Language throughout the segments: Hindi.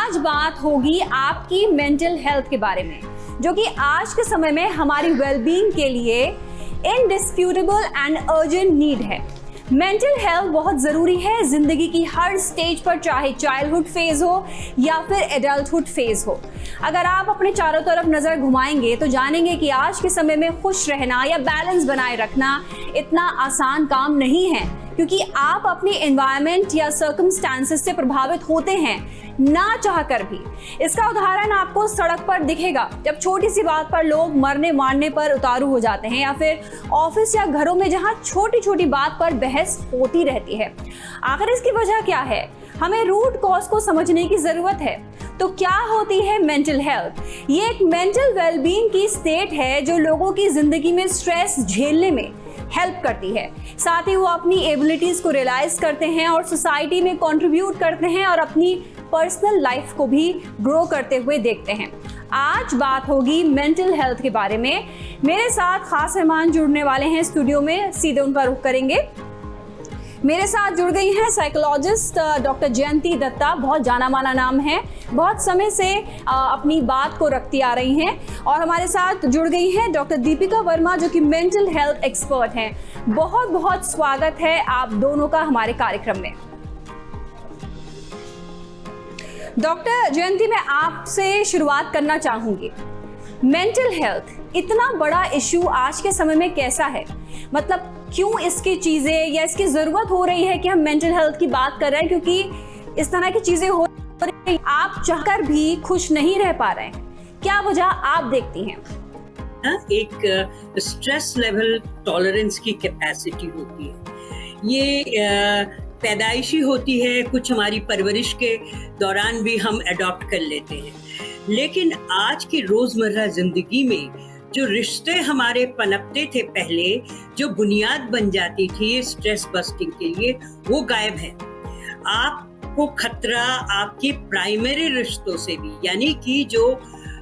आज बात होगी आपकी मेंटल हेल्थ के बारे में, जो कि आज के समय में हमारी वेलबींग के लिए इंडिस्प्यूटेबल एंड अर्जेंट नीड है। मेंटल हेल्थ बहुत ज़रूरी है ज़िंदगी की हर स्टेज पर, चाहे चाइल्डहुड फेज़ हो या फिर एडल्टहुड फेज़ हो। अगर आप अपने चारों तरफ नज़र घुमाएंगे तो जानेंगे कि आज के समय में खुश रहना या बैलेंस बनाए रखना इतना आसान काम नहीं है, क्योंकि आप अपनी एनवायरनमेंट या सर्कमस्टांसेस से प्रभावित होते हैं ना चाहकर भी। इसका उदाहरण आपको सड़क पर दिखेगा, जब छोटी सी बात पर लोग मरने मारने पर उतारू हो जाते हैं, या फिर ऑफिस या घरों में जहां छोटी छोटी बात पर बहस होती रहती है। आखिर इसकी वजह क्या है? हमें रूट कॉज को समझने की जरूरत है। तो क्या होती है मेंटल हेल्थ? ये एक मेंटल वेलबींग की स्टेट है जो लोगों की जिंदगी में स्ट्रेस झेलने में हेल्प करती है। साथ ही वो अपनी एबिलिटीज को रियलाइज करते हैं और सोसाइटी में कंट्रीब्यूट करते हैं और अपनी पर्सनल लाइफ को भी ग्रो करते हुए देखते हैं। आज बात होगी मेंटल हेल्थ के बारे में। मेरे साथ खास मेहमान जुड़ने वाले हैं स्टूडियो में, सीधे उनका रुख करेंगे। मेरे साथ जुड़ गई हैं साइकोलॉजिस्ट डॉक्टर जयंती दत्ता। बहुत जाना माना नाम है, बहुत समय से अपनी बात को रखती आ रही हैं। और हमारे साथ जुड़ गई हैं डॉक्टर दीपिका वर्मा, जो कि मेंटल हेल्थ एक्सपर्ट हैं। बहुत बहुत स्वागत है आप दोनों का हमारे कार्यक्रम में। डॉक्टर जयंती, मैं आपसे शुरुआत करना चाहूंगी। मेंटल हेल्थ इतना बड़ा इशू आज के समय में कैसा है? मतलब क्यों इसकी चीजें या इसकी जरूरत हो रही है कि हम मेंटल हेल्थ की बात कर रहे हैं? क्योंकि इस तरह की चीजें हो रही हैं, आप चाहकर भी खुश नहीं रह पा रहे हैं। क्या वजह आप देखती हैं? एक स्ट्रेस लेवल टॉलरेंस की कैपेसिटी होती है। ये पैदाइशी होती है, कुछ हमारी परवरिश के दौरान भी हम अडॉप्ट कर लेते हैं। लेकिन आज की रोजमर्रा जिंदगी में जो रिश्ते हमारे पनपते थे पहले, जो बुनियाद बन जाती थी स्ट्रेस बस्टिंग के लिए, वो गायब है। आपको खतरा आपकी प्राइमरी रिश्तों से भी, यानी कि जो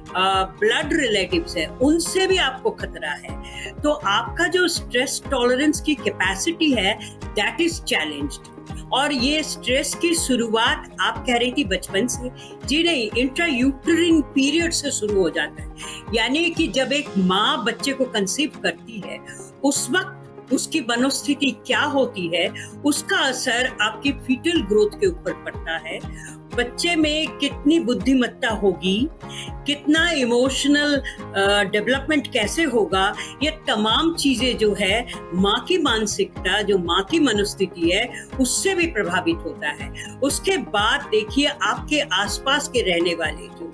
ब्लड रिलेटिव्स है, उनसे भी आपको खतरा है। तो आपका जो स्ट्रेस टॉलरेंस की कैपेसिटी है, दैट इज चैलेंज्ड। और ये स्ट्रेस की शुरुआत आप कह रही थी बचपन से, जी नहीं, इंट्रायूटेरिन पीरियड से शुरू हो जाता है। यानी कि जब एक माँ बच्चे को कंसीव करती है, उस वक्त उसकी मनोस्थिति क्या होती है, उसका असर आपकी फीटल ग्रोथ के ऊपर पड़ता है। बच्चे में कितनी बुद्धिमत्ता होगी, कितना इमोशनल डेवलपमेंट कैसे होगा, ये तमाम चीजें जो है माँ की मानसिकता, जो माँ की मनोस्थिति है, उससे भी प्रभावित होता है। उसके बाद देखिए आपके आसपास के रहने वाले, जो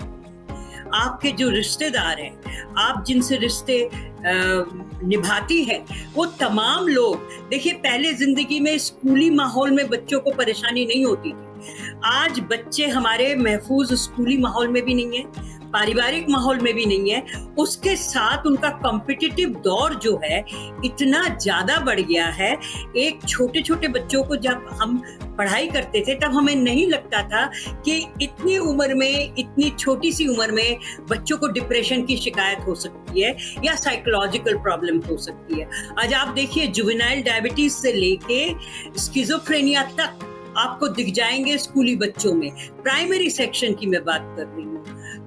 आपके जो रिश्तेदार हैं, आप जिनसे रिश्ते निभाती है, वो तमाम लोग, देखिए पहले जिंदगी में स्कूली माहौल में बच्चों को परेशानी नहीं होती थी। आज बच्चे हमारे महफूज स्कूली माहौल में भी नहीं है, पारिवारिक माहौल में भी नहीं है। उसके साथ उनका कॉम्पिटिटिव दौर जो है इतना ज्यादा बढ़ गया है। एक छोटे छोटे बच्चों को जब हम पढ़ाई करते थे, तब हमें नहीं लगता था कि इतनी उम्र में, इतनी छोटी सी उम्र में बच्चों को डिप्रेशन की शिकायत हो सकती है या साइकोलॉजिकल प्रॉब्लम हो सकती है। आज आप देखिए, जुवेनाइल डायबिटीज से लेके स्किज़ोफ्रेनिया तक आपको दिख जाएंगे स्कूली बच्चों में। प्राइमरी सेक्शन की मैं बात कर रही हूँ।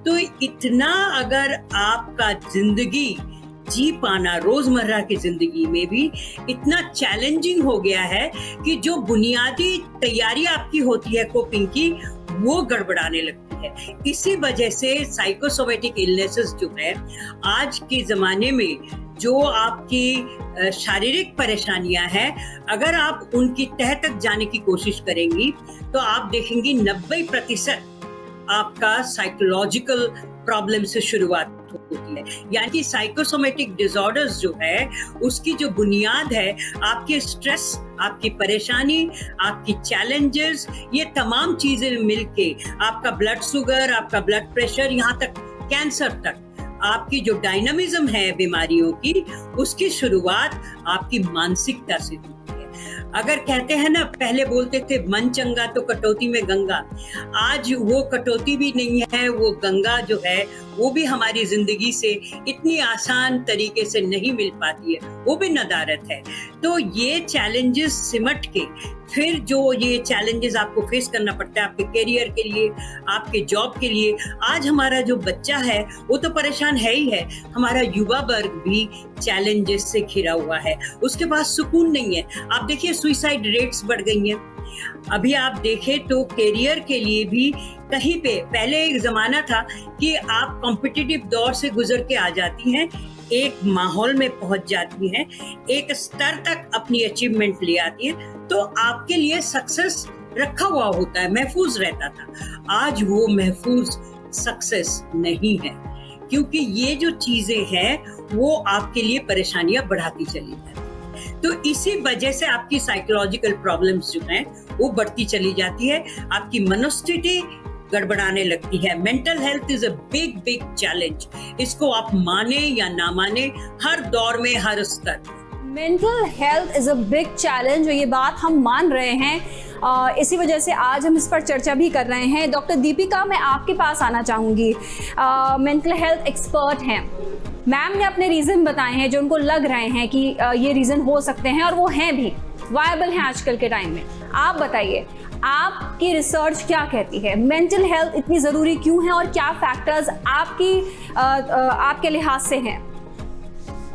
तो इतना अगर आपका जिंदगी जी पाना रोजमर्रा की जिंदगी में भी इतना चैलेंजिंग हो गया है कि जो बुनियादी तैयारी आपकी होती है कोपिंग की, वो गड़बड़ाने लगती है। इसी वजह से साइकोसोमेटिक इलनेसेस जो है आज के जमाने में, जो आपकी शारीरिक परेशानियां हैं, अगर आप उनकी तह तक जाने की कोशिश करेंगी तो आप देखेंगी 90% आपका साइकोलॉजिकल प्रॉब्लम से शुरुआत होती है। यानी साइकोसोमेटिक डिसऑर्डर्स जो है, उसकी जो बुनियाद है आपके स्ट्रेस, आपकी परेशानी, आपकी चैलेंजेस, ये तमाम चीजें मिलके आपका ब्लड शुगर, आपका ब्लड प्रेशर, यहाँ तक कैंसर तक, आपकी जो डायनामिज्म है बीमारियों की, उसकी शुरुआत आपकी मानसिकता से होती है। अगर कहते हैं ना, पहले बोलते थे मन चंगा तो कटौती में गंगा, आज वो कटौती भी नहीं है, वो गंगा जो है वो भी हमारी जिंदगी से इतनी आसान तरीके से नहीं मिल पाती है, वो भी नदारत है। तो ये चैलेंजेस सिमट के फिर जो ये चैलेंजेस आपको फेस करना पड़ता है आपके करियर के लिए, आपके जॉब के लिए, आज हमारा जो बच्चा है वो तो परेशान है ही है, हमारा युवा वर्ग भी चैलेंजेस से घिरा हुआ है, उसके पास सुकून नहीं है। आप देखिए सुइसाइड रेट्स बढ़ गई हैं। अभी आप देखें तो करियर के लिए भी कहीं पे, पहले एक जमाना था कि आप कॉम्पिटिटिव दौर से गुजर के आ जाती हैं, एक माहौल में पहुंच जाती हैं, एक स्तर तक अपनी अचीवमेंट ले आती हैं, तो आपके लिए सक्सेस रखा हुआ होता है, महफूज रहता था। आज वो महफूज सक्सेस नहीं है, क्योंकि ये जो चीजें हैं वो आपके लिए परेशानियां बढ़ाती चली जाती हैं। तो इसी वजह से आपकी साइकोलॉजिकल प्रॉब्लम्स जो हैं वो बढ़ती चली जाती है, आपकी मनोस्थिति गड़बड़ाने लगती है। Mental health is a big big challenge, इसको आप माने या ना माने, हर दौर में, हर स्तर। Mental health is a big challenge, और ये बात हम मान रहे हैं। इसी वजह से आज हम इस पर चर्चा भी कर रहे हैं। डॉक्टर दीपिका, मैं आपके पास आना चाहूँगी, मेंटल हेल्थ एक्सपर्ट हैं। मैम ने अपने रीज़न बताए हैं जो उनको लग रहे हैं कि ये रीज़न हो सकते हैं, और वो हैं भी, वायबल हैं आजकल के टाइम में। आप बताइए, आपकी रिसर्च क्या कहती है, मेंटल हेल्थ इतनी ज़रूरी क्यों है, और क्या फैक्टर्स आपके लिहाज से हैं?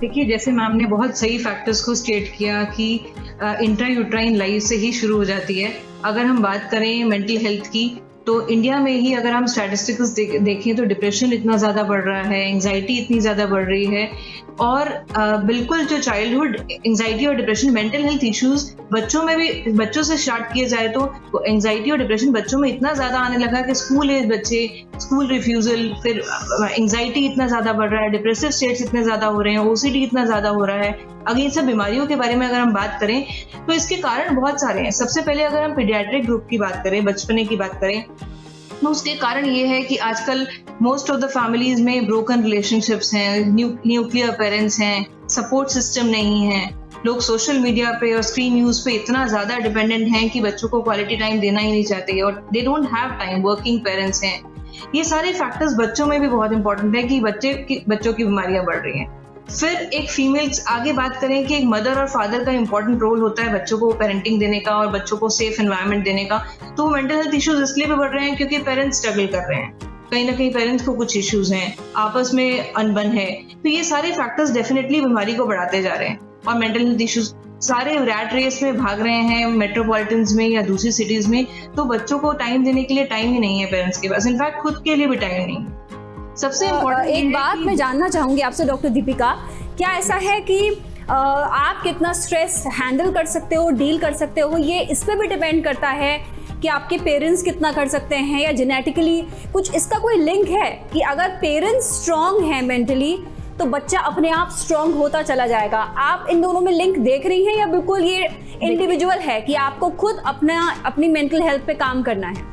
देखिए, जैसे मैम ने बहुत सही फैक्टर्स को स्टेट किया कि इंट्रायूट्राइन लाइफ से ही शुरू हो जाती है। अगर हम बात करें मेंटल हेल्थ की, तो इंडिया में ही अगर हम स्टैटिस्टिक्स देखें तो डिप्रेशन इतना ज़्यादा बढ़ रहा है, एंजाइटी इतनी ज़्यादा बढ़ रही है, और बिल्कुल जो चाइल्डहुड एंजाइटी और डिप्रेशन, मेंटल हेल्थ इश्यूज बच्चों में भी, बच्चों से स्टार्ट किए जाए तो एंजाइटी और डिप्रेशन बच्चों में इतना ज़्यादा आने लगा कि स्कूल एज बच्चे, स्कूल रिफ्यूज़ल, फिर एंजाइटी इतना ज़्यादा बढ़ रहा है, डिप्रेसिव स्टेट्स इतने ज़्यादा हो रहे हैं, ओसीडी इतना ज़्यादा हो रहा है। अगर इन सब बीमारियों के बारे में अगर हम बात करें तो इसके कारण बहुत सारे हैं। सबसे पहले अगर हम पीडियाट्रिक ग्रुप की बात करें, बचपने की बात करें, तो उसके कारण ये है कि आजकल मोस्ट ऑफ द फैमिलीज में ब्रोकन रिलेशनशिप्स हैं, न्यूक्लियर पेरेंट्स हैं, सपोर्ट सिस्टम नहीं है, लोग सोशल मीडिया पे और स्क्रीन न्यूज पे इतना ज्यादा डिपेंडेंट हैं कि बच्चों को क्वालिटी टाइम देना ही नहीं चाहते, और they don't have time, working parents हैं। ये सारे फैक्टर्स बच्चों में भी बहुत इंपॉर्टेंट है कि बच्चों की बीमारियां बढ़ रही हैं। फिर एक फीमेल्स आगे बात करें कि एक मदर और फादर का इंपॉर्टेंट रोल होता है बच्चों को पेरेंटिंग देने का और बच्चों को सेफ एनवायरनमेंट देने का, तो मेंटल हेल्थ इश्यूज इसलिए भी बढ़ रहे हैं क्योंकि पेरेंट्स स्ट्रगल कर रहे हैं, कहीं ना कहीं पेरेंट्स को कुछ इश्यूज हैं, आपस में अनबन है, तो ये सारे फैक्टर्स डेफिनेटली बीमारी को बढ़ाते जा रहे हैं। और मेंटल हेल्थ इश्यूज सारे रैट रेस में भाग रहे हैं मेट्रोपॉलिटन्स में या दूसरी सिटीज में, तो बच्चों को टाइम देने के लिए टाइम ही नहीं है पेरेंट्स के पास, इनफैक्ट खुद के लिए भी टाइम नहीं है। सबसे इम्पोर्टेंट एक बात मैं जानना चाहूंगी आपसे डॉक्टर दीपिका, क्या ऐसा है कि आप कितना स्ट्रेस हैंडल कर सकते हो, डील कर सकते हो, ये इस पे भी डिपेंड करता है कि आपके पेरेंट्स कितना कर सकते हैं, या जेनेटिकली कुछ इसका कोई लिंक है कि अगर पेरेंट्स स्ट्रांग हैं मेंटली तो बच्चा अपने आप स्ट्रांग होता चला जाएगा? आप इन दोनों में लिंक देख रही हैं, या बिल्कुल ये इंडिविजुअल है कि आपको खुद अपनी मेंटल हेल्थ पे काम करना है?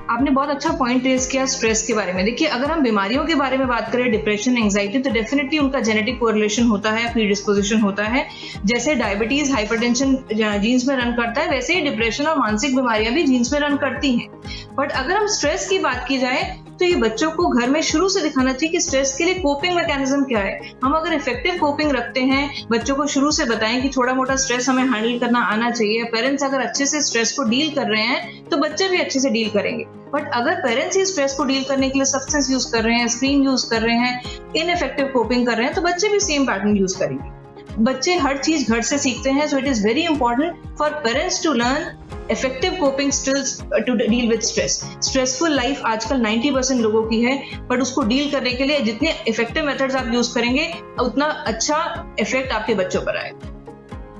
आपने बहुत अच्छा पॉइंट रेज किया स्ट्रेस के बारे में। देखिए, अगर हम बीमारियों के बारे में बात करें, डिप्रेशन, एंजाइटी, तो डेफिनेटली उनका जेनेटिक कोरिलेशन होता है, प्रीडिस्पोजिशन होता है। जैसे डायबिटीज, हाइपरटेंशन जीन्स में रन करता है, वैसे ही डिप्रेशन और मानसिक बीमारियां भी जीन्स में रन करती हैं। बट अगर हम स्ट्रेस की बात की जाए तो ये बच्चों को घर में शुरू से दिखाना चाहिए कि स्ट्रेस के लिए कोपिंग मैकेनिज्म क्या है। हम अगर इफेक्टिव कोपिंग रखते हैं, बच्चों को शुरू से बताएं कि छोटा मोटा स्ट्रेस हमें हैंडल करना आना चाहिए, पेरेंट्स अगर अच्छे से स्ट्रेस को डील कर रहे हैं तो बच्चे भी अच्छे से डील करेंगे। बट अगर पेरेंट्स ही स्ट्रेस को डील करने के लिए सब्सटेंस यूज कर रहे हैं, स्क्रीन यूज कर रहे हैं, इनइफेक्टिव कोपिंग कर रहे हैं, तो बच्चे भी सेम पैटर्न यूज करेंगे। बच्चे हर चीज घर से सीखते हैं, so it is very important for parents to learn effective coping skills to deal with stress. Stressful life आजकल 90% लोगों की है, बट उसको डील करने के लिए जितने इफेक्टिव मेथड्स आप यूज करेंगे उतना अच्छा इफेक्ट आपके बच्चों पर आएगा।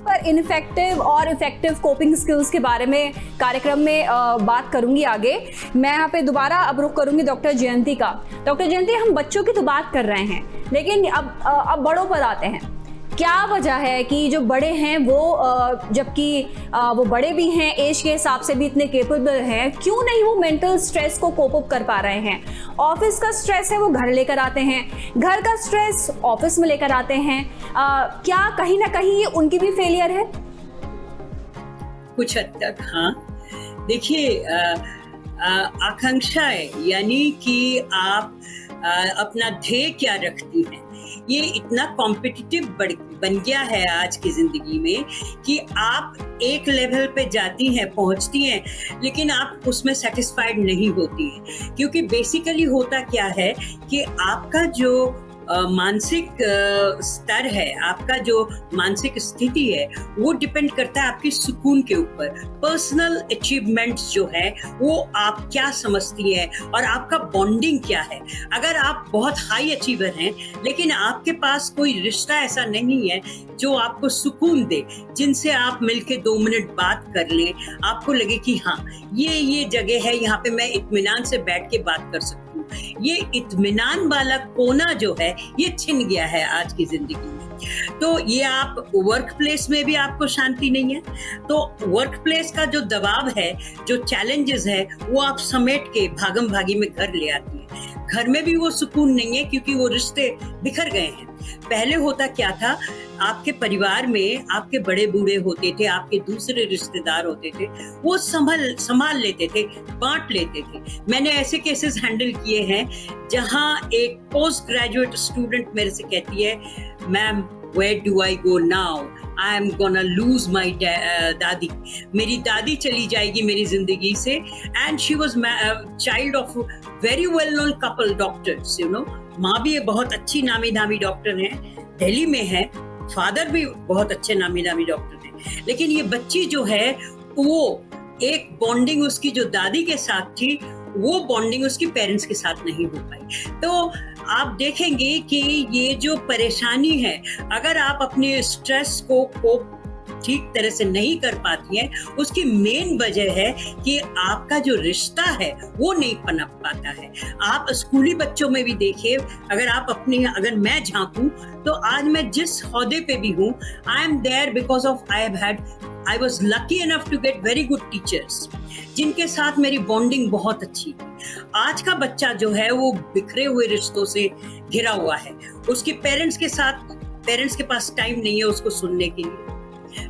पर इनफेक्टिव और इफेक्टिव कोपिंग स्किल्स के बारे में कार्यक्रम में बात करूंगी आगे। मैं यहाँ पे दोबारा अब रुख करूंगी डॉक्टर जयंती का। डॉक्टर जयंती, हम बच्चों की तो बात कर रहे हैं, लेकिन अब बड़ों पर आते हैं। क्या वजह है कि जो बड़े हैं वो जबकि वो बड़े भी हैं, एज के हिसाब से भी इतने कैपेबल हैं, क्यों नहीं वो मेंटल स्ट्रेस को कोप अप कर पा रहे हैं? ऑफिस का स्ट्रेस है वो घर लेकर आते हैं, घर का स्ट्रेस ऑफिस में लेकर आते हैं। क्या कहीं ना कहीं ये उनकी भी फेलियर है? कुछ हद तक हाँ। देखिए, आकांक्षाएं यानी कि आप अपना ध्येय क्या रखती हैं, ये इतना कॉम्पिटिटिव बन गया है आज की जिंदगी में कि आप एक लेवल पे जाती हैं, पहुंचती हैं, लेकिन आप उसमें सेटिस्फाइड नहीं होती हैं, क्योंकि बेसिकली होता क्या है कि आपका जो मानसिक स्तर है, आपका जो मानसिक स्थिति है, वो डिपेंड करता है आपकी सुकून के ऊपर। पर्सनल अचीवमेंट्स जो है वो आप क्या समझती हैं और आपका बॉन्डिंग क्या है। अगर आप बहुत हाई अचीवर हैं लेकिन आपके पास कोई रिश्ता ऐसा नहीं है जो आपको सुकून दे, जिनसे आप मिलके 2 मिनट बात कर लें, आपको लगे कि हाँ ये जगह है, यहाँ पे मैं इत्मीनान से बैठ के बात कर सकती हूँ, ये इत्मीनान वाला कोना जो है ये छिन गया है आज की जिंदगी में। तो ये आप वर्क प्लेस में भी आपको शांति नहीं है, तो वर्क प्लेस का जो दबाव है, जो चैलेंजेस है, वो आप समेट के भागम भागी में घर ले आती है। घर में भी वो सुकून नहीं है क्योंकि वो रिश्ते बिखर गए हैं। पहले होता क्या था, आपके परिवार में आपके बड़े बूढ़े होते थे, आपके दूसरे रिश्तेदार होते थे, वो संभाल लेते थे, बांट लेते थे। मैंने ऐसे केसेस हैंडल किए हैं जहां एक पोस्ट ग्रेजुएट स्टूडेंट मेरे से कहती है, ma'am where do I go now? I am gonna lose my दादी, मेरी दादी चली जाएगी मेरी जिंदगी से। And she was child of very well known couple doctors, you know। माँ भी बहुत अच्छी नामी दामी डॉक्टर हैं, दिल्ली में है, फादर भी बहुत अच्छे नामी दामी डॉक्टर हैं, लेकिन ये बच्ची जो है वो एक बॉन्डिंग उसकी जो दादी के साथ थी, वो बॉन्डिंग उसकी पेरेंट्स के साथ नहीं हो पाई। तो आप देखेंगे कि ये जो परेशानी है, अगर आप अपने स्ट्रेस को ठीक तरह से नहीं कर पाती हैं, उसकी मेन वजह है कि आपका जो रिश्ता है वो नहीं पनप पाता है। आप स्कूली बच्चों में भी देखिए, अगर मैं झांकूं तो आज मैं जिस ओहदे पे भी हूँ, I am there because of I was lucky enough to get very good teachers, जिनके साथ मेरी बॉन्डिंग बहुत अच्छी थी। आज का बच्चा जो है वो बिखरे हुए रिश्तों से घिरा हुआ है, उसके पेरेंट्स के पास टाइम नहीं है उसको सुनने के लिए।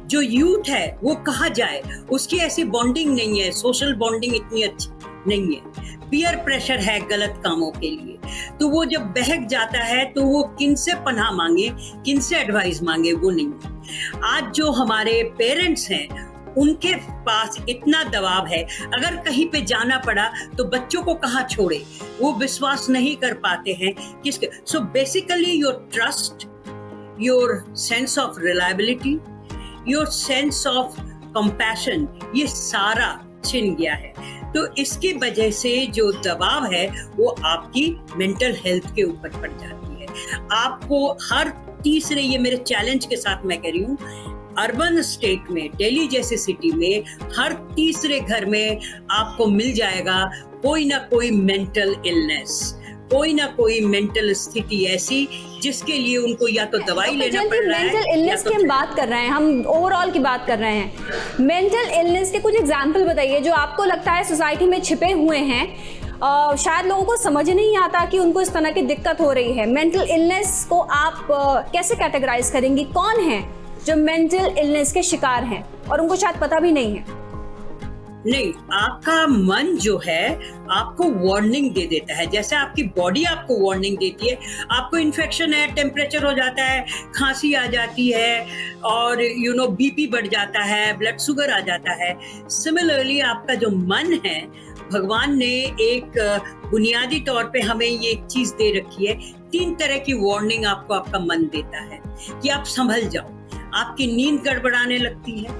जो यूथ है वो कहाँ जाए, उसकी ऐसी बॉन्डिंग नहीं है, सोशल बॉन्डिंग इतनी अच्छी नहीं है, पीयर प्रेशर है गलत कामों के लिए। तो वो जब बहक जाता है तो वो किनसे पनाह मांगे, किनसे एडवाइस मांगे, वो नहीं। आज जो हमारे पेरेंट्स हैं उनके पास इतना दबाव है, अगर कहीं पे जाना पड़ा तो बच्चों को कहाँ छोड़े, वो विश्वास नहीं कर पाते हैं किसके। So basically your trust, your sense of reliability, your sense of compassion, ये सारा छिन गया है। तो इसकी वजह से जो दबाव है वो आपकी मेंटल हेल्थ के ऊपर पड़ जाती है। आपको हर तीसरे, ये मेरे चैलेंज के साथ मैं कह रही हूँ, अर्बन स्टेट में, दिल्ली जैसे सिटी में हर तीसरे घर में आपको मिल जाएगा कोई ना कोई मेंटल इलनेस, कोई ना कोई मेंटल स्थिति ऐसी जिसके लिए उनको या तो दवाई लेना पड़ रहा है। मेंटल इलनेस की हम बात कर रहे हैं, हम ओवरऑल की बात कर रहे हैं। मेंटल इलनेस के कुछ एग्जाम्पल बताइए जो आपको लगता है सोसाइटी में छिपे हुए हैं, शायद लोगों को समझ नहीं आता कि उनको इस तरह की दिक्कत हो रही है। मेंटल इलनेस को आप कैसे कैटेगराइज करेंगी? कौन है जो मेंटल इलनेस के शिकार हैं और उनको शायद पता भी नहीं है? नहीं, आपका मन जो है आपको वार्निंग दे देता है, जैसे आपकी बॉडी आपको वार्निंग देती है। आपको इन्फेक्शन है, टेम्परेचर हो जाता है, खांसी आ जाती है और बीपी बढ़ जाता है, ब्लड शुगर आ जाता है। सिमिलरली आपका जो मन है, भगवान ने एक बुनियादी तौर पे हमें ये एक चीज दे रखी है, 3 तरह की वार्निंग आपको आपका मन देता है कि आप संभल जाओ। आपकी नींद गड़बड़ाने लगती है,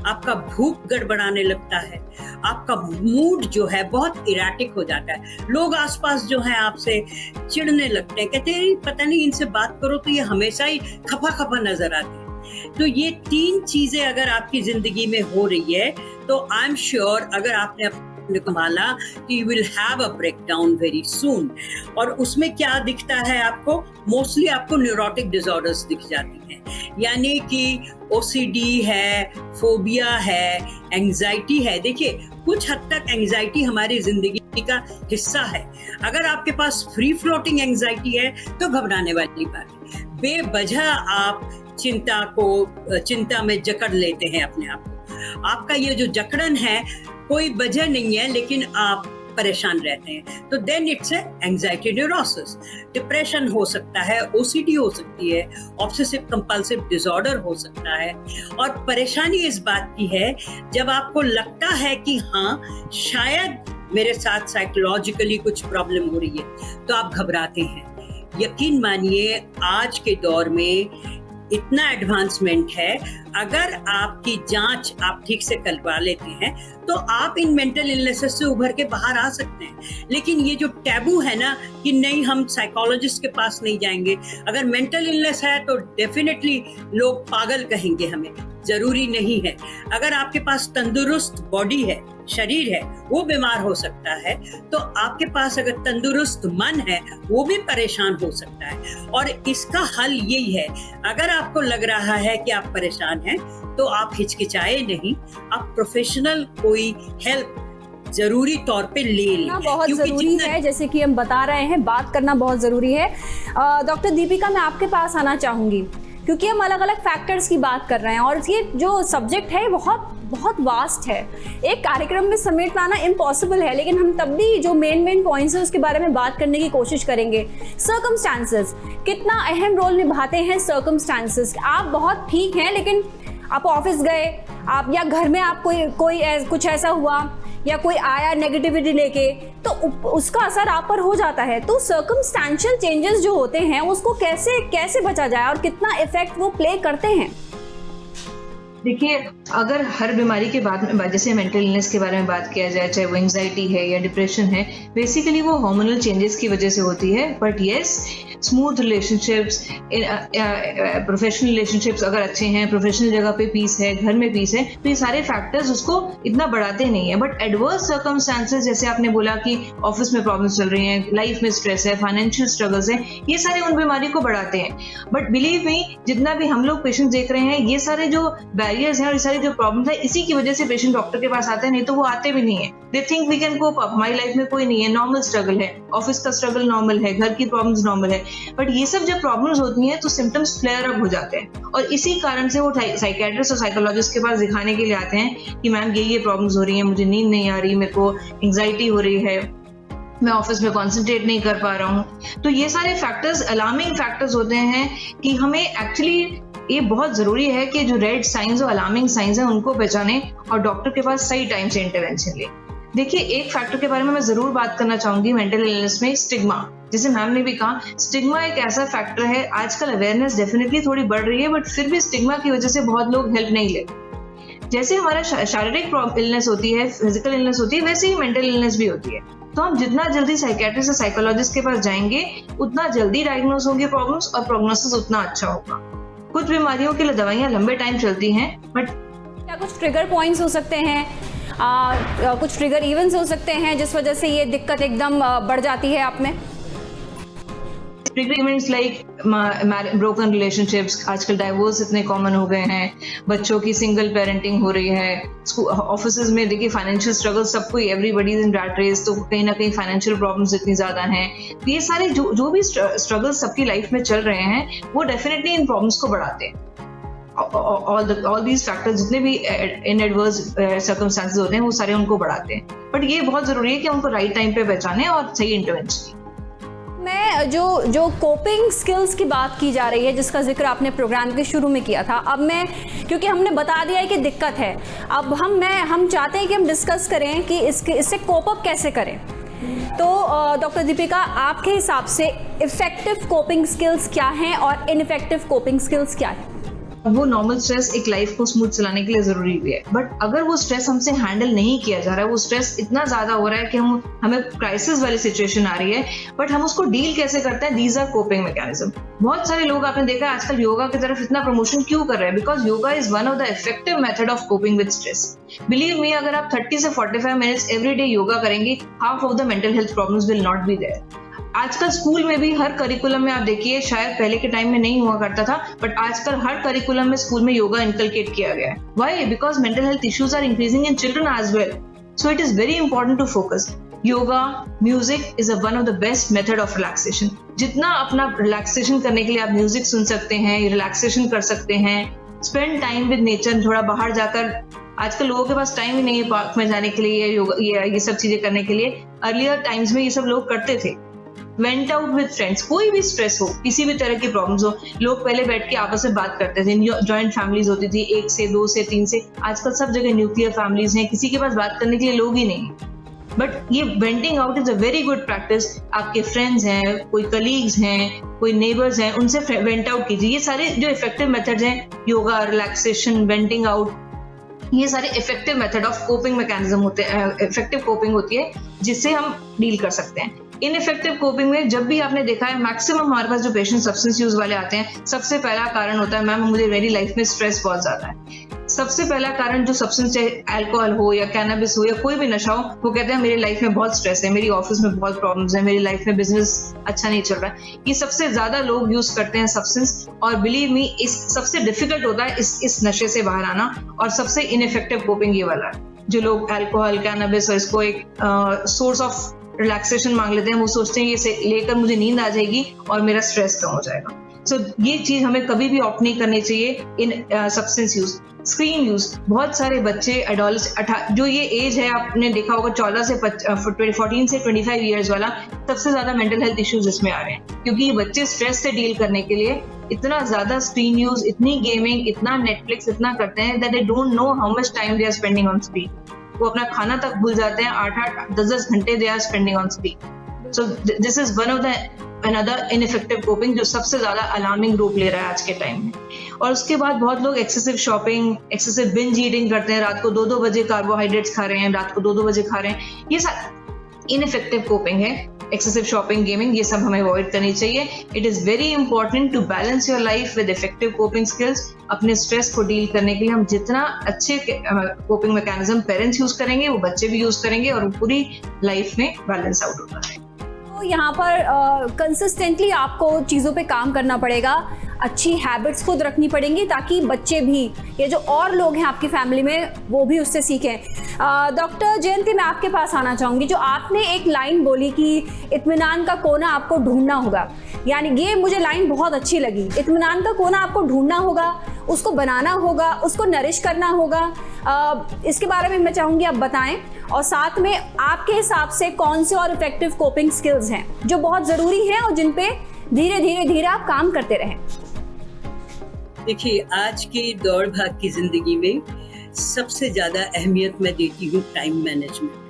आपका भूख गड़बड़ाने लगता है, आपका मूड जो है बहुत इराटिक हो जाता है, लोग आसपास जो है आपसे चिढ़ने लगते हैं, कहते हैं पता नहीं इनसे बात करो तो ये हमेशा ही खफा खफा नजर आती है। तो ये 3 चीजें अगर आपकी जिंदगी में हो रही है तो आई एम श्योर अगर आपने संभाला कि you will have a breakdown very soon. और उसमें क्या दिखता है आपको? मोस्टली आपको न्यूरोटिक डिसऑर्डर्स दिख जाती हैं, यानी कि ओसीडी है, फोबिया है, एंजाइटी है। देखिए, कुछ हद तक एंजाइटी हमारी जिंदगी का हिस्सा है। अगर आपके पास फ्री फ्लोटिंग एंजाइटी है तो घबराने वाली बात है। बेवजह आप चिंता में जकड़ लेते हैं अपने आप को। आपका ये जो जकड़न है कोई वजह नहीं है, लेकिन आप परेशान रहते हैं, तो then it's anxiety neurosis. Depression हो सकता है, ओसीडी हो सकती है, ऑब्सेसिव कंपल्सिव डिसऑर्डर हो सकता है। और परेशानी इस बात की है जब आपको लगता है कि हाँ शायद मेरे साथ साइकोलॉजिकली कुछ प्रॉब्लम हो रही है, तो आप घबराते हैं। यकीन मानिए आज के दौर में इतना एडवांसमेंट है, अगर आपकी जांच आप ठीक से करवा लेते हैं तो आप इन मेंटल इलनेसेस से उभर के बाहर आ सकते हैं। लेकिन ये जो टैबू है ना कि नहीं हम साइकोलॉजिस्ट के पास नहीं जाएंगे, अगर मेंटल इलनेस है तो डेफिनेटली लोग पागल कहेंगे हमें, जरूरी नहीं है। अगर आपके पास तंदुरुस्त बॉडी है, शरीर है, वो बीमार हो सकता है, तो आपके पास अगर तंदुरुस्त मन है वो भी परेशान हो सकता है। और इसका हल यही है, अगर आपको लग रहा है कि आप परेशान हैं तो आप हिचकिचाए नहीं, आप प्रोफेशनल कोई हेल्प जरूरी तौर पे ले लें। बहुत जरूरी है, जैसे कि हम बता रहे हैं, बात करना बहुत जरूरी है। डॉक्टर दीपिका, मैं आपके पास आना चाहूंगी क्योंकि हम अलग अलग फैक्टर्स की बात कर रहे हैं और ये जो सब्जेक्ट है बहुत बहुत वास्ट है, एक कार्यक्रम में समेट पाना इम्पॉसिबल है, लेकिन हम तब भी जो मेन पॉइंट्स हैं उसके बारे में बात करने की कोशिश करेंगे। सर्कमस्टांसेस कितना अहम रोल निभाते हैं। सर्कमस्टांसेस, आप बहुत ठीक हैं लेकिन आप ऑफिस गए, आप या घर में आप कोई कुछ ऐसा हुआ या कोई आया नेगेटिविटी लेके, तो उसका असर आप पर हो जाता है। तो सर्कमस्टेंशियल चेंजेस जो होते हैं उसको कैसे बचा जाए और कितना इफेक्ट वो प्ले करते हैं? देखिए, अगर हर बीमारी के बाद में जैसे मेंटल इलनेस के बारे में बात किया जाए, चाहे वो एंजाइटी है या डिप्रेशन है, बेसिकली वो हार्मोनल चेंजेस की वजह से होती है। But yes, smooth relationships, professional relationships अगर अच्छे हैं, प्रोफेशनल जगह पे पीस है, घर में पीस है, तो ये सारे फैक्टर्स उसको इतना बढ़ाते नहीं है। बट एडवर्स सर्कमस्टांसेस, जैसे आपने बोला कि ऑफिस में प्रॉब्लम्स चल रही हैं, लाइफ में स्ट्रेस है, फाइनेंशियल स्ट्रगल्स है, ये सारे उन बीमारी को बढ़ाते हैं। बट बिलीव मी, जितना भी हम लोग पेशेंट देख रहे हैं, ये सारे जो बैरियर्स हैं और ये सारी जो प्रॉब्लम्स है, इसी की वजह से पेशेंट डॉक्टर के पास आते हैं, नहीं तो वो आते भी नहीं है। They think we can cope up, हमारी लाइफ में कोई नहीं है, नॉर्मल स्ट्रगल है, ऑफिस का स्ट्रगल नॉर्मल है, घर की प्रॉब्लम्स नॉर्मल है। बट ये सब जब प्रॉब्लम्स होती हैं तो सिम्टम्स फ्लेयर अप हो जाते हैं और इसी कारण से वो साइकियाट्रिस्ट और साइकोलॉजिस्ट के पास दिखाने के लिए आते हैं कि मैम ये प्रॉब्लम्स हो रही हैं, मुझे नींद नहीं आ रही, मेरे को एंग्जाइटी हो रही है, मैं ऑफिस में कॉन्सेंट्रेट नहीं कर पा रहा हूँ। तो ये सारे फैक्टर्स अलार्मिंग फैक्टर्स होते हैं कि हमें एक्चुअली ये बहुत जरूरी है कि जो रेड साइंस और अलार्मिंग साइंस हैं उनको पहचाने और डॉक्टर के पास सही टाइम से इंटरवेंशन ले। देखिए, एक फैक्टर के बारे में मैं जरूर बात करना चाहूंगी मेंटल इलनेस में, स्टिग्मा। जैसे मैम ने भी कहा, स्टिग्मा एक ऐसा फैक्टर है, आजकल अवेयरनेस डेफिनेटली थोड़ी बढ़ रही है, बट फिर भी स्टिग्मा की वजह से बहुत लोग हेल्प नहीं लेते। जैसे हमारा शारीरिक इलनेस होती है, फिजिकल इलनेस होती है, वैसे ही मेंटल इलनेस भी होती है। तो हम जितना जल्दी साइकियाट्रिस्ट या साइकोलॉजिस्ट के पास जाएंगे, उतना जल्दी डायग्नोस होंगे प्रॉब्लम्स और प्रोग्नोसिस उतना अच्छा होगा। कुछ बीमारियों के लिए दवाइयाँ लंबे टाइम चलती हैं, बट क्या कुछ ट्रिगर पॉइंट्स हो सकते हैं, कुछ ट्रिगर इवेंट्स हो सकते हैं जिस वजह से ये दिक्कत एकदम बढ़ जाती है आप में? Trigger events like broken relationships, आजकल डाइवोर्स इतने कॉमन हो गए हैं, बच्चों की सिंगल पेरेंटिंग हो रही है, ऑफिस में देखिए फाइनेंशियल स्ट्रगल, सबको, everybody is in rat race, तो कहीं ना कहीं फाइनेंशियल प्रॉब्लम्स इतनी ज्यादा हैं। तो ये सारे जो भी स्ट्रगल्स सबकी लाइफ में चल रहे हैं, वो डेफिनेटली इन प्रॉब्लम्स को बढ़ाते हैं। all these factors, जितने भी इन एडवर्स सर्कमस्टांसेस होते हैं, वो सारे उनको बढ़ाते हैं। बट ये बहुत जरूरी है कि उनको राइट टाइम पे पहचाने और सही इंटरवेंशन। मैं जो कोपिंग स्किल्स की बात की जा रही है, जिसका जिक्र आपने प्रोग्राम के शुरू में किया था, अब मैं, क्योंकि हमने बता दिया है कि दिक्कत है, अब हम चाहते हैं कि हम डिस्कस करें कि इससे कोप अप कैसे करें। तो डॉक्टर दीपिका, आपके हिसाब से इफेक्टिव कोपिंग स्किल्स क्या हैं और इनइफेक्टिव कोपिंग स्किल्स क्या है? वो नॉर्मल स्ट्रेस एक लाइफ को स्मूथ चलाने के लिए जरूरी भी है, बट अगर वो स्ट्रेस हमसे हैंडल नहीं किया जा रहा है, वो स्ट्रेस इतना ज्यादा हो रहा है कि हमें क्राइसिस वाली सिचुएशन आ रही है, बट हम उसको डील कैसे करते हैं, दीज आर कोपिंग मैकेनिज्म। बहुत सारे लोग आपने देखा आजकल योगा की तरफ इतना प्रमोशन क्यों कर रहे हैं, because yoga is one of the effective method of coping with stress. Believe me, अगर आप 30 से 45 मिनट्स एवरी डे योगा करेंगे, half of the mental health problems will not be there. आजकल स्कूल में भी हर करिकुलम में आप देखिए, शायद पहले के टाइम में नहीं हुआ करता था, बट आजकल हर करिकुलम में स्कूल में योगा इनकलकेट किया गया है। Why? Because mental health issues are increasing in children as well, so it is very important to focus. Yoga, music is one of the best method of relaxation. जितना अपना रिलैक्सेशन करने के लिए आप म्यूजिक सुन सकते हैं, रिलैक्सेशन कर सकते हैं, स्पेंड टाइम विद नेचर, थोड़ा बाहर जाकर आजकल लोगों के पास टाइम ही नहीं है पार्क में जाने के लिए, योगा ये सब चीजें करने के लिए। अर्लियर टाइम्स में ये सब लोग करते थे। वेंट आउट विद फ्रेंड्स, कोई भी स्ट्रेस हो, किसी भी तरह की प्रॉब्लम्स हो, लोग पहले बैठ के आपस में बात करते थे। जॉइंट फैमिलीज होती थी, 1 से 2 से 3 से। आजकल सब जगह न्यूक्लियर फैमिलीज हैं, किसी के पास बात करने के लिए लोग ही नहीं है। बट ये venting out is a very good practice. आपके फ्रेंड्स हैं, कोई कलीग्स हैं, कोई नेबर्स हैं, उनसे वेंट आउट कीजिए। ये सारे जो इफेक्टिव मेथड्स हैं, योगा, रिलैक्सेशन, वेंटिंग आउट, ये सारे effective method of coping mechanism होते हैं, इफेक्टिव कोपिंग होती है जिससे हम डील कर सकते हैं। इनइफेक्टिव कोपिंग में जब भी आपने देखा है, मैक्सिमम हमारे पास जो पेशेंट सब्सटेंस यूज वाले आते हैं, सबसे पहला कारण होता है, मैम मुझे मेरी लाइफ में स्ट्रेस बहुत ज्यादा है। सबसे पहला कारण जो सब्सटेंस, चाहे अल्कोहल हो या कैनबिस हो या कोई भी नशा हो, वो कहते हैं मेरी लाइफ में बहुत स्ट्रेस है, मेरी ऑफिस में बहुत प्रॉब्लम्स है, मेरी लाइफ में बिजनेस अच्छा नहीं चल रहा है। ये सबसे ज्यादा लोग यूज करते हैं सब्सटेंस, और बिलीव मी इस सबसे डिफिकल्ट होता है इस नशे से बाहर आना, और सबसे इनइफेक्टिव कोपिंग ये वाला है। जो लोग अल्कोहल, कैनबिस और इसको एक सोर्स ऑफ रिलैक्सेशन मांग लेते हैं, वो सोचते हैं ये लेकर मुझे नींद आ जाएगी और मेरा स्ट्रेस कम हो जाएगा। सो ये चीज हमें कभी भी ऑप्ट नहीं करनी चाहिए इन सब्सटेंस यूज। स्क्रीन यूज, बहुत सारे बच्चे जो ये एज है, आपने देखा होगा 14 से 14 से 25 ईयर्स वाला, सबसे ज्यादा मेंटल हेल्थ इश्यूज इसमें आ रहे हैं, क्योंकि ये बच्चे स्ट्रेस से डील करने के लिए इतना ज्यादा स्क्रीन यूज, इतनी गेमिंग, इतना नेटफ्लिक्स, इतना करते हैं that they don't know how much time they are spending on screen. वो अपना खाना तक भूल जाते हैं, 8-8, 10-10 घंटे they are spending on screen. So this is one of the another ineffective coping जो सबसे ज्यादा अलार्मिंग रूप ले रहा है आज के टाइम में। और उसके बाद बहुत लोग excessive shopping, excessive binge eating करते हैं, रात को 2-2 बजे कार्बोहाइड्रेट्स खा रहे हैं, रात को 2-2 बजे खा रहे हैं। ये सब इनइफेक्टिव कोपिंग है। एक्सेसिव शॉपिंग, गेमिंग, ये सब हमें अवॉइड करनी चाहिए। It is very important to balance your life with effective coping skills. अपने स्ट्रेस को डील करने के लिए हम जितना अच्छे कोपिंग मैकेनिज्म पेरेंट्स यूज करेंगे, वो बच्चे भी यूज करेंगे, और पूरी लाइफ में बैलेंस आउट होता है। तो यहाँ पर कंसिस्टेंटली आपको चीज़ों पे काम करना पड़ेगा, अच्छी हैबिट्स खुद रखनी पड़ेंगी, ताकि बच्चे भी, ये जो और लोग हैं आपकी फैमिली में, वो भी उससे सीखें। डॉक्टर जयंती, मैं आपके पास आना चाहूँगी। जो आपने एक लाइन बोली कि इत्मीनान का कोना आपको ढूंढना होगा, यानी ये मुझे लाइन बहुत अच्छी लगी। इत्मीनान का कोना आपको ढूंढना होगा, उसको बनाना होगा, उसको नरिश करना होगा। इसके बारे में मैं चाहूँगी आप बताएं, और साथ में आपके हिसाब से कौन से और इफेक्टिव कोपिंग स्किल्स हैं जो बहुत ज़रूरी हैं और जिन पे धीरे धीरे आप काम करते रहें। देखिए, आज की दौड़ भाग की जिंदगी में सबसे ज्यादा अहमियत मैं देती हूँ टाइम मैनेजमेंट।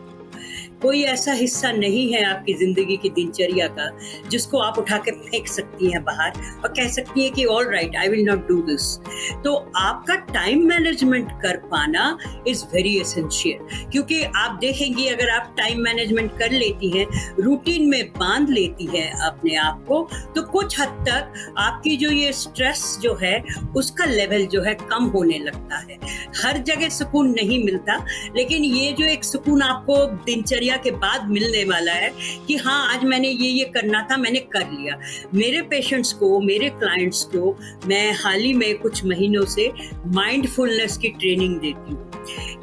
कोई ऐसा हिस्सा नहीं है आपकी जिंदगी की दिनचर्या का जिसको आप उठा के फेंक सकती हैं बाहर और कह सकती हैं कि all right, I will not do this. तो आपका टाइम मैनेजमेंट कर पाना इज वेरी एसेंशियल, क्योंकि आप देखेंगी अगर आप टाइम मैनेजमेंट कर लेती हैं, रूटीन में बांध लेती हैं अपने आप को, तो कुछ हद तक आपकी जो ये स्ट्रेस जो है उसका लेवल जो है कम होने लगता है। हर जगह सुकून नहीं मिलता, लेकिन ये जो एक सुकून आपको दिनचर्या के बाद मिलने वाला है कि हाँ, आज मैंने ये करना था, मैंने कर लिया। मेरे पेशेंट्स को, मेरे क्लाइंट्स को मैं हाल ही में कुछ महीनों से माइंडफुलनेस की ट्रेनिंग देती हूँ।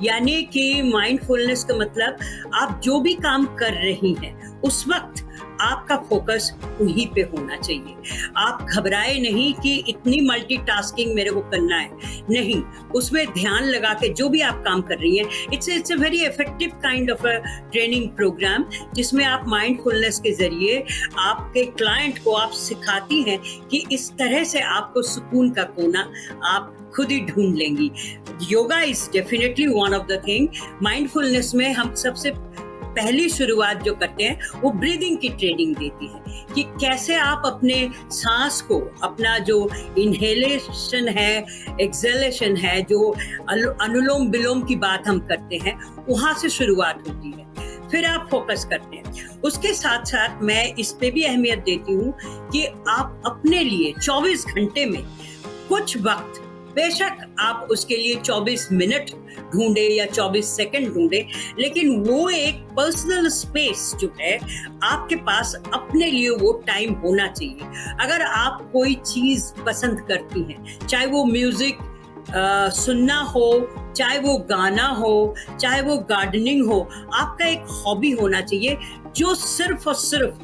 यानी कि माइंडफुलनेस का मतलब आप जो भी काम कर रही हैं उस वक्त आपका फोकस उन्हीं पे होना चाहिए। आप घबराए नहीं कि इतनी मल्टीटास्किंग मेरे को करना है, नहीं, उसमें ध्यान लगा के जो भी आप काम कर रही हैं, it's a very effective kind of a training programme, जिसमें आप माइंडफुलनेस के जरिए आपके क्लाइंट को आप सिखाती हैं कि इस तरह से आपको सुकून का कोना आप खुद ही ढूंढ लेंगी। Yoga is definitely one of the thing. Mindfulness में हम सबसे पहली शुरुआत जो करते हैं वो ब्रीदिंग की ट्रेनिंग देती है कि कैसे आप अपने सांस को, अपना जो इनहेलेशन है, एक्सहेलेशन है, जो अनुलोम विलोम की बात हम करते हैं, वहां से शुरुआत होती है। फिर आप फोकस करते हैं। उसके साथ साथ मैं इस पे भी अहमियत देती हूँ कि आप अपने लिए 24 घंटे में कुछ वक्त, बेशक आप उसके लिए 24 मिनट ढूंढे या 24 सेकंड ढूंढे, लेकिन वो एक पर्सनल स्पेस जो है आपके पास, अपने लिए वो टाइम होना चाहिए। अगर आप कोई चीज पसंद करती हैं, चाहे वो म्यूजिक सुनना हो, चाहे वो गाना हो, चाहे वो गार्डनिंग हो, आपका एक हॉबी होना चाहिए जो सिर्फ और सिर्फ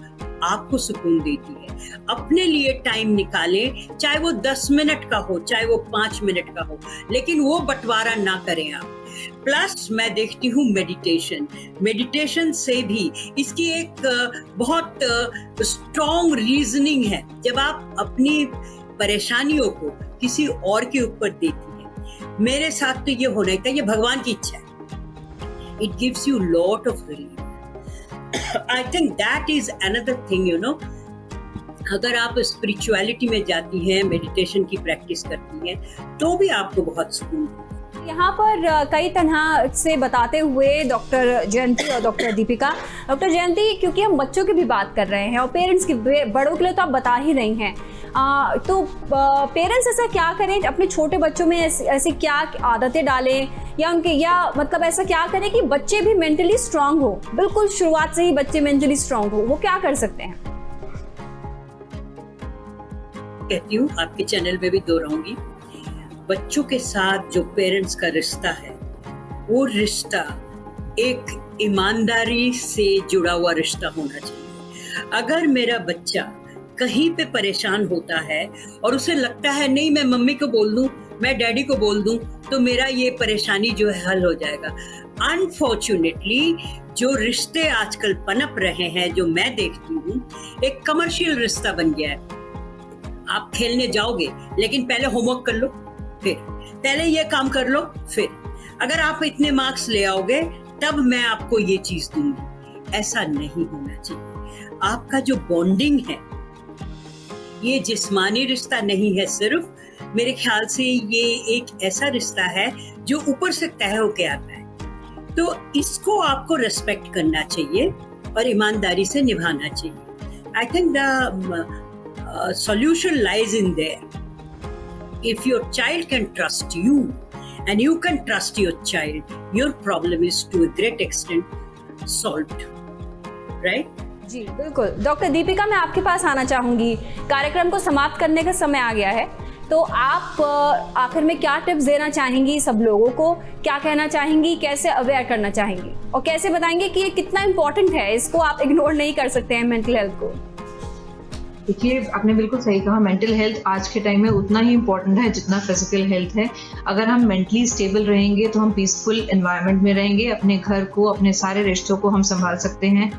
आपको सुकून देती है। अपने लिए टाइम निकालें, चाहे वो 10 मिनट का हो, चाहे वो 5 मिनट का हो, लेकिन वो बंटवारा ना करें आप। प्लस मैं देखती हूँ मेडिटेशन से भी इसकी एक बहुत स्ट्रॉन्ग रीजनिंग है। जब आप अपनी परेशानियों को किसी और के ऊपर देती हैं, मेरे साथ तो ये होना था, ये भगवान की इच्छा है। It gives you lot of relief. I think that is another thing, you know. अगर आप स्पिरिचुअलिटी में जाती हैं, मेडिटेशन की प्रैक्टिस करती हैं, तो भी आपको बहुत सुकून होगा। यहाँ पर कई तरह से बताते हुए डॉक्टर जयंती और डॉक्टर दीपिका। डॉक्टर जयंती, क्योंकि हम बच्चों की भी बात कर रहे हैं और पेरेंट्स की, बड़ों के लिए तो आप बता ही रही हैं, तो पेरेंट्स ऐसा क्या करें, अपने छोटे बच्चों में ऐसी क्या आदतें डालें, या उनके, या मतलब ऐसा क्या करें कि बच्चे भी मेंटली स्ट्रांग हो, बिल्कुल शुरुआत से ही बच्चे मेंटली स्ट्रांग हो, वो क्या कर सकते हैं? कहती हूँ, आपके चैनल में भी दोहराऊंगी, बच्चों के साथ जो पेरेंट्स का रिश्ता है, वो रिश्ता एक ईमानदारी से जुड़ा हुआ रिश्ता होना चाहिए। अगर मेरा बच्चा कहीं पे परेशान होता है और उसे लगता है नहीं मैं मम्मी को बोल दूं, मैं डैडी को बोल दूं, तो मेरा ये परेशानी जो है हल हो जाएगा। अनफॉर्चुनेटली जो रिश्ते आजकल पनप रहे हैं, जो मैं देखती हूँ, एक कमर्शियल रिश्ता बन गया है। आप खेलने जाओगे लेकिन पहले होमवर्क कर लो, फिर पहले ये काम कर लो, फिर अगर आप इतने मार्क्स ले आओगे तब मैं आपको ये चीज दूंगी। ऐसा नहीं होना चाहिए। आपका जो बॉन्डिंग है, ये जिस्मानी रिश्ता नहीं है सिर्फ, मेरे ख्याल से ये एक ऐसा रिश्ता है जो ऊपर से तय होके आता है। तो इसको आपको रेस्पेक्ट करना चाहिए और ईमानदारी से निभाना चाहिए। I think the solution lies in there. If your child can trust you and you can trust your child, your problem is to a great extent solved. Right? जी बिल्कुल। डॉक्टर दीपिका, मैं आपके पास आना चाहूँगी। कार्यक्रम को समाप्त करने का समय आ गया है, तो आप आखिर में क्या टिप्स देना चाहेंगी सब लोगों को? क्या कहना चाहेंगी, कैसे अवेयर करना चाहेंगी, और कैसे बताएंगे कि ये कितना इम्पोर्टेंट है, इसको आप इग्नोर नहीं कर सकते हैं मेंटल हेल्थ को? देखिए, आपने बिल्कुल सही कहा, मेंटल हेल्थ आज के टाइम में उतना ही इम्पोर्टेंट है जितना फिजिकल हेल्थ है। अगर हम मेंटली स्टेबल रहेंगे तो हम पीसफुल एनवायरनमेंट में रहेंगे, अपने घर को, अपने सारे रिश्तों को हम संभाल सकते हैं।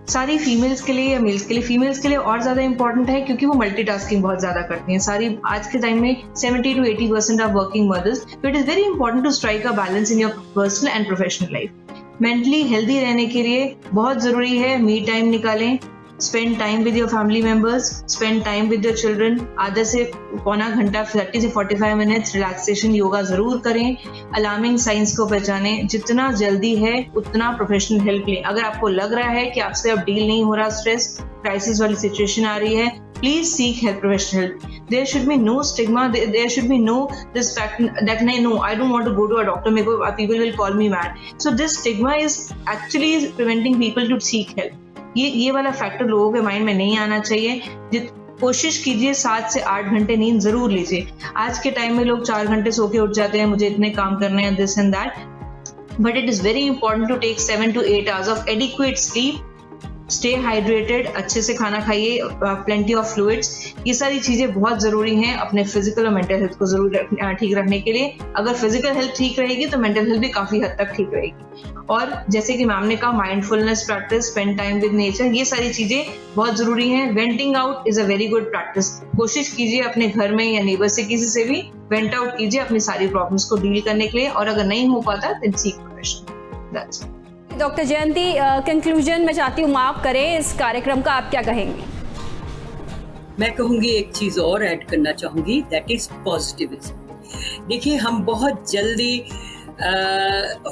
सारी फीमेल्स के लिए या मेल्स के लिए, फीमेल्स के लिए और ज़्यादा इंपॉर्टेंट है क्योंकि वो मल्टीटास्किंग बहुत ज़्यादा करती हैं। सारी आज के टाइम में 70 to 80% ऑफ वर्किंग मदर्स, तो it is very important to strike a balance in your personal and professional life. Mentally healthy रहने के लिए बहुत ज़रूरी है मी टाइम निकालें, spend time with your family members, spend time with your children. आधा से पौना घंटा, 30 से 45 मिनट्स रिलैक्सेशन योगा जरूर करें। अलार्मिंग साइंस को पहचानें, जितना जल्दी है उतना प्रोफेशनल हेल्प लें। अगर आपको लग रहा है कि आपसे अब डील नहीं हो रहा, स्ट्रेस, क्राइसिस वाली सिचुएशन आ रही है, please seek help, professional help. There should be no stigma. There should be no this fact that no, I don't want to go to a doctor. People will call me mad. So this stigma is actually preventing people to seek help. ये वाला फैक्टर लोगों के माइंड में नहीं आना चाहिए। कोशिश कीजिए 7 से 8 घंटे नींद जरूर लीजिए। आज के टाइम में लोग 4 घंटे सो के उठ जाते हैं, मुझे इतने काम करने हैं, this and that, but it is very important to take 7 to 8 hours of adequate sleep. Stay hydrated, अच्छे से खाना खाइए, प्लेंटी ऑफ फ्लूइड्स, ये सारी चीज़ें बहुत ज़रूरी हैं अपने फिजिकल और मेंटल हेल्थ को जरूर ठीक रखने के लिए। अगर फिजिकल हेल्थ ठीक रहेगी तो मेंटल हेल्थ भी काफ़ी हद तक ठीक रहेगी। और जैसे कि मैम ने कहा, mindfulness practice, spend time with nature, ये सारी चीज़ें बहुत ज़रूरी हैं। Venting out is a very good practice. कोशिश कीजिए अपने घर में या नेबर से, किसी से भी वेंट आउट कीजिए अपनी सारी प्रॉब्लम्स को डील करने के लिए, और अगर नहीं हो पाता then seek professional. That's it. Doctor Jayanti, conclusion मैं चाहती हूँ माफ करें, इस कार्यक्रम का आप क्या कहेंगी? मैं कहूँगी, एक चीज़ और ऐड करना चाहूँगी, दैट इज पॉजिटिविज्म। देखिए, हम बहुत जल्दी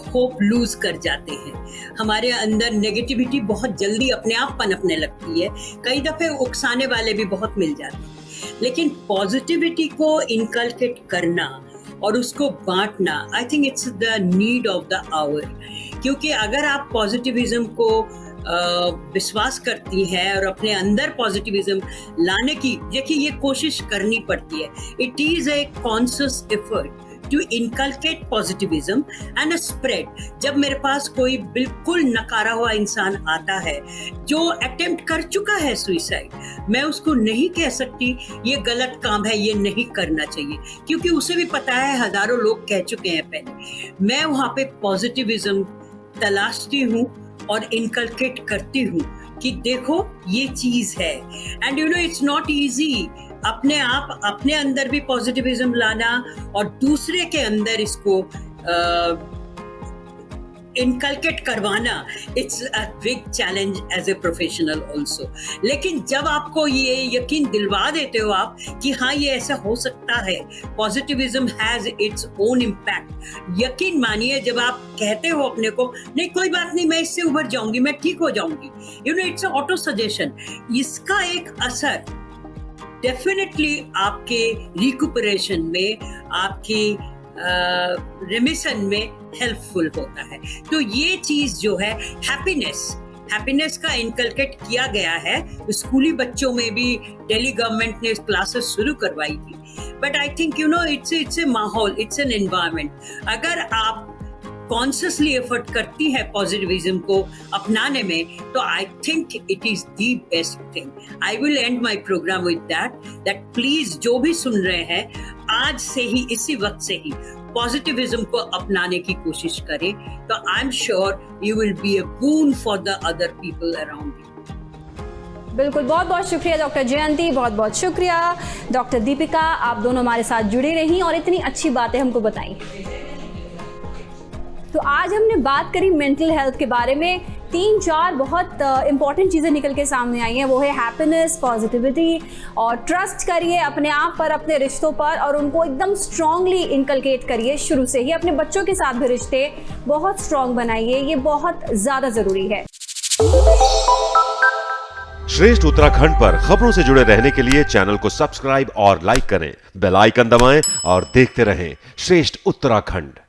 होप लूज कर जाते हैं, हमारे अंदर नेगेटिविटी बहुत जल्दी अपने आप पनपने लगती है, कई दफ़े उकसाने वाले भी बहुत मिल जाते हैं। लेकिन पॉजिटिविटी को इनकलकेट करना और उसको बांटना, I think it's the need of the hour. क्योंकि अगर आप पॉजिटिविज्म को विश्वास करती है और अपने अंदर पॉजिटिविज्म लाने की, देखिए, ये कोशिश करनी पड़ती है। It is a conscious effort to inculcate positivism and a spread. जब मेरे पास कोई बिल्कुल नकारा हुआ इंसान आता है जो अटेम्प्ट कर चुका है सुइसाइड, मैं उसको नहीं कह सकती ये गलत काम है, ये नहीं करना चाहिए, क्योंकि उसे भी पता है हजारों लोग कह चुके हैं पहले। मैं वहाँ पे पॉजिटिविज्म तलाशती हूँ और इनकलकेट करती हूँ कि देखो ये चीज है। And you know it's not easy अपने आप अपने अंदर भी पॉजिटिविज्म लाना और दूसरे के अंदर इसको इनकलकेट करवाना। It's a big challenge as a professional also. लेकिन जब आपको ये यकीन दिलवा देते हो आप कि हाँ ये ऐसा हो सकता है, positivism has its own impact, यकीन मानिए जब आप कहते हो अपने को नहीं कोई बात नहीं मैं इससे उभर जाऊंगी, मैं ठीक हो जाऊंगी, you know it's auto suggestion, इसका एक असर डेफिनेटली आपके रिकूपरेशन में, आपकी रिमिशन में हेल्पफुल होता है। तो ये चीज जो है हैप्पीनेस का इनकलकेट किया गया है। स्कूली बच्चों में भी दिल्ली गवर्नमेंट ने क्लासेस शुरू करवाई थी, but I think you know it's a माहौल, इट्स एन एनवायरनमेंट। अगर आप कॉन्शियसली एफर्ट करती है पॉजिटिविज्म को अपनाने में, तो I think it is the best thing. I will end my programme with that please जो भी सुन रहे हैं आज से ही, इसी वक्त से ही पॉजिटिविज्म को अपनाने की कोशिश करें, तो I am sure you will be a boon for the other people around you. बिल्कुल, बहुत बहुत शुक्रिया डॉक्टर जयंती, बहुत बहुत शुक्रिया डॉक्टर दीपिका, आप दोनों हमारे साथ जुड़ी रहीं और इतनी अच्छी बातें हमको बताई। तो आज हमने बात करी मेंटल हेल्थ के बारे में। 3-4 बहुत इंपॉर्टेंट चीज़ें निकल के सामने आई हैं, वो है हैप्पीनेस, पॉजिटिविटी और ट्रस्ट करिए अपने आप पर, अपने रिश्तों पर, और उनको एकदम स्ट्रांगली इनकलकेट करिए शुरू से ही। अपने बच्चों के साथ भी रिश्ते बहुत स्ट्रांग बनाइए, ये बहुत ज़्यादा ज़रूरी है। श्रेष्ठ उत्तराखंड पर खबरों से जुड़े रहने के लिए चैनल को सब्सक्राइब और लाइक करें, बेल आइकन दबाएं और देखते रहें श्रेष्ठ उत्तराखंड।